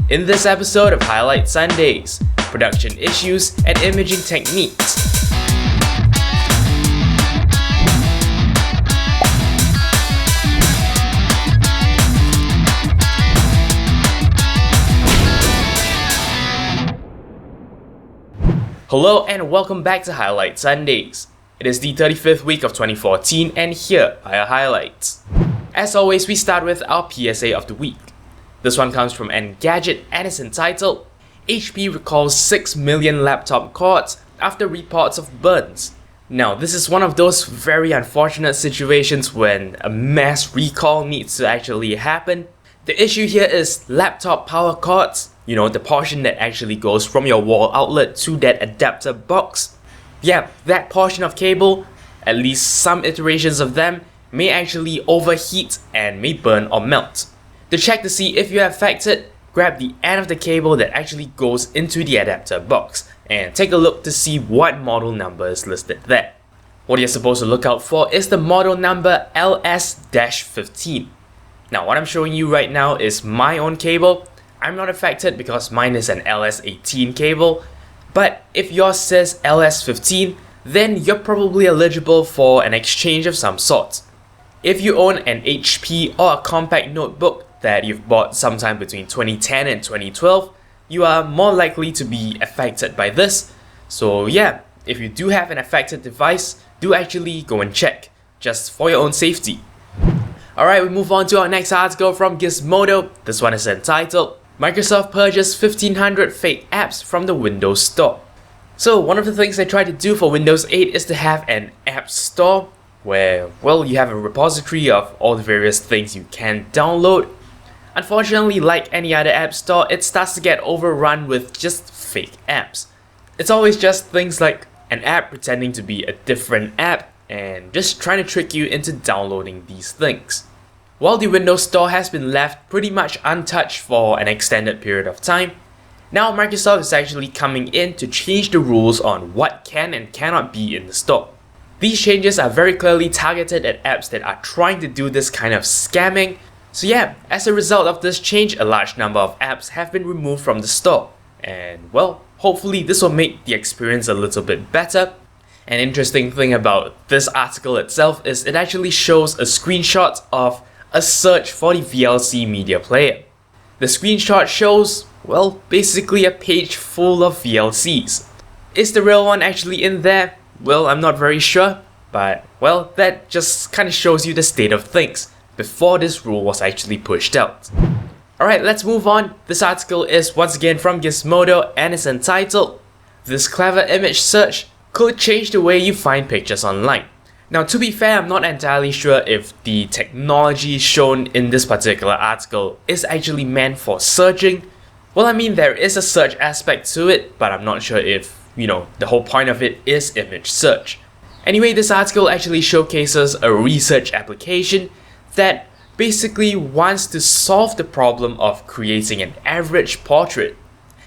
In this episode of Highlight Sundays, production issues and imaging techniques. Hello and welcome back to Highlight Sundays. It is the 35th week of 2014 and here are your highlights. As always, we start with our PSA of the week. This one comes from Engadget and is entitled HP recalls 6 million laptop cords after reports of burns. Now, this is one of those very unfortunate situations when a mass recall needs to actually happen. The issue here is laptop power cords, the portion that actually goes from your wall outlet to that adapter box. Yeah, that portion of cable, at least some iterations of them, may actually overheat and may burn or melt. To check to see if you're affected, grab the end of the cable that actually goes into the adapter box and take a look to see what model number is listed there. What you're supposed to look out for is the model number LS-15. Now what I'm showing you right now is my own cable. I'm not affected because mine is an LS18 cable, but if yours says LS15, then you're probably eligible for an exchange of some sort. If you own an HP or a compact notebook that you've bought sometime between 2010 and 2012, you are more likely to be affected by this. So yeah, if you do have an affected device, do actually go and check, just for your own safety. Alright, we move on to our next article from Gizmodo. This one is entitled Microsoft Purges 1500 Fake Apps from the Windows Store. So one of the things they try to do for Windows 8 is to have an app store where, you have a repository of all the various things you can download. Unfortunately, like any other app store, it starts to get overrun with just fake apps. It's always just things like an app pretending to be a different app and just trying to trick you into downloading these things. While the Windows Store has been left pretty much untouched for an extended period of time, now Microsoft is actually coming in to change the rules on what can and cannot be in the store. These changes are very clearly targeted at apps that are trying to do this kind of scamming. So yeah, as a result of this change, a large number of apps have been removed from the store. And hopefully this will make the experience a little bit better. An interesting thing about this article itself is it actually shows a screenshot of a search for the VLC media player. The screenshot shows, basically a page full of VLCs. Is the real one actually in there? I'm not very sure, but that just kind of shows you the state of things before this rule was actually pushed out. Alright, let's move on. This article is once again from Gizmodo and is entitled This Clever Image Search Could Change the Way You Find Pictures Online. Now to be fair, I'm not entirely sure if the technology shown in this particular article is actually meant for searching. There is a search aspect to it, but I'm not sure if, the whole point of it is image search. Anyway, this article actually showcases a research application that basically wants to solve the problem of creating an average portrait.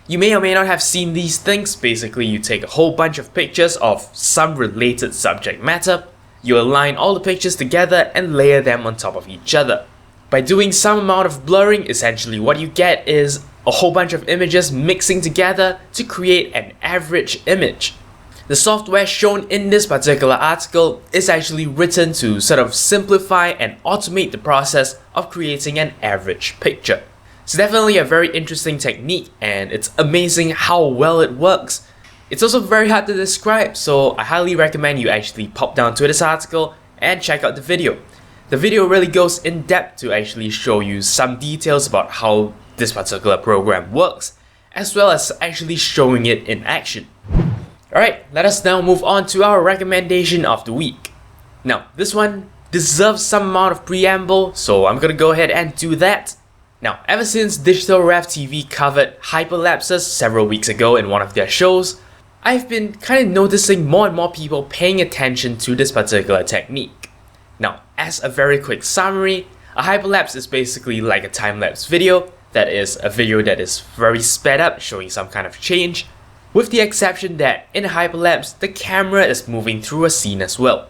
You may or may not have seen these things. Basically, you take a whole bunch of pictures of some related subject matter, you align all the pictures together and layer them on top of each other. By doing some amount of blurring, essentially what you get is a whole bunch of images mixing together to create an average image. The software shown in this particular article is actually written to sort of simplify and automate the process of creating an average picture. It's definitely a very interesting technique and it's amazing how well it works. It's also very hard to describe, so I highly recommend you actually pop down to this article and check out the video. The video really goes in depth to actually show you some details about how this particular program works, as well as actually showing it in action. Alright, let us now move on to our recommendation of the week. Now, this one deserves some amount of preamble, so I'm gonna go ahead and do that. Now, ever since Digital Rev TV covered hyperlapses several weeks ago in one of their shows, I've been kind of noticing more and more people paying attention to this particular technique. Now, as a very quick summary, a hyperlapse is basically like a time-lapse video. That is a video that is very sped up, showing some kind of change, with the exception that in a hyperlapse, the camera is moving through a scene as well.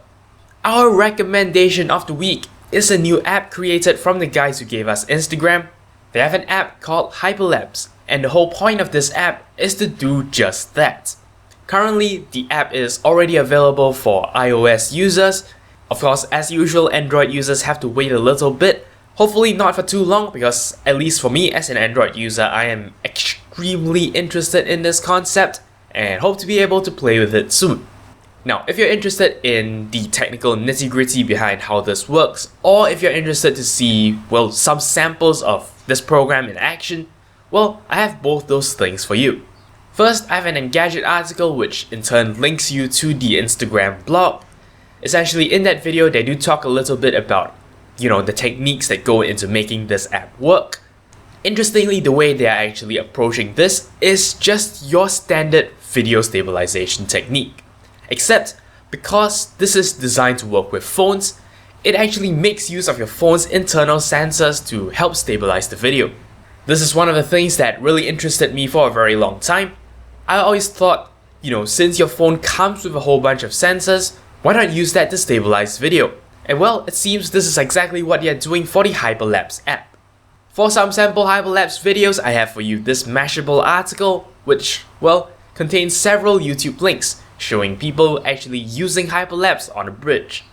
Our recommendation of the week is a new app created from the guys who gave us Instagram. They have an app called Hyperlapse, and the whole point of this app is to do just that. Currently, the app is already available for iOS users. Of course, as usual, Android users have to wait a little bit. Hopefully not for too long, because at least for me as an Android user, I am extremely interested in this concept and hope to be able to play with it soon. Now, if you're interested in the technical nitty-gritty behind how this works, or if you're interested to see, well, some samples of this program in action, well, I have both those things for you. First, I have an Engadget article which in turn links you to the Instagram blog. Essentially, in that video, they do talk a little bit about, the techniques that go into making this app work. Interestingly, the way they are actually approaching this is just your standard video stabilization technique. Except, because this is designed to work with phones, it actually makes use of your phone's internal sensors to help stabilize the video. This is one of the things that really interested me for a very long time. I always thought, since your phone comes with a whole bunch of sensors, why not use that to stabilize video? And well, it seems this is exactly what they are doing for the Hyperlapse app. For some sample Hyperlapse videos, I have for you this Mashable article, which, well, contains several YouTube links showing people actually using Hyperlapse on a bridge.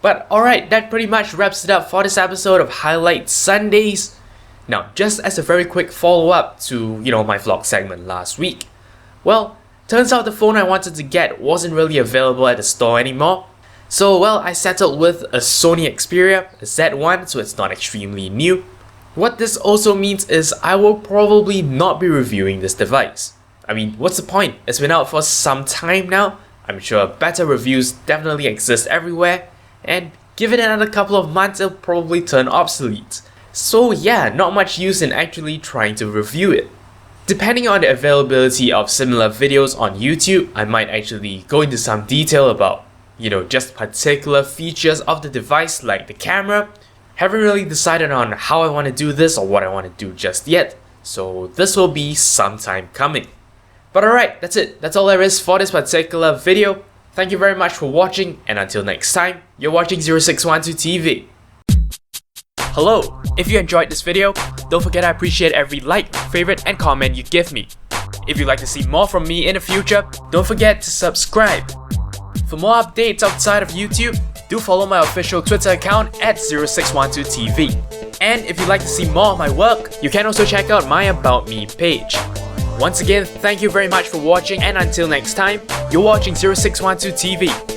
But alright, that pretty much wraps it up for this episode of Highlight Sundays. Now, just as a very quick follow-up to, my vlog segment last week, well, turns out the phone I wanted to get wasn't really available at the store anymore. So, well, I settled with a Sony Xperia, a Z1, so it's not extremely new. What this also means is I will probably not be reviewing this device. I mean, what's the point? It's been out for some time now. I'm sure better reviews definitely exist everywhere, and given another couple of months, it'll probably turn obsolete. So yeah, not much use in actually trying to review it. Depending on the availability of similar videos on YouTube, I might actually go into some detail about, just particular features of the device like the camera. Haven't really decided on how I want to do this or what I want to do just yet, so this will be some time coming. But alright, that's it. That's all there is for this particular video. Thank you very much for watching, and until next time, you're watching 0612 TV. Hello! If you enjoyed this video, don't forget I appreciate every like, favorite, and comment you give me. If you'd like to see more from me in the future, don't forget to subscribe. For more updates outside of YouTube, do follow my official Twitter account at 0612TV. And if you'd like to see more of my work, you can also check out my About Me page. Once again, thank you very much for watching, and until next time, you're watching 0612TV.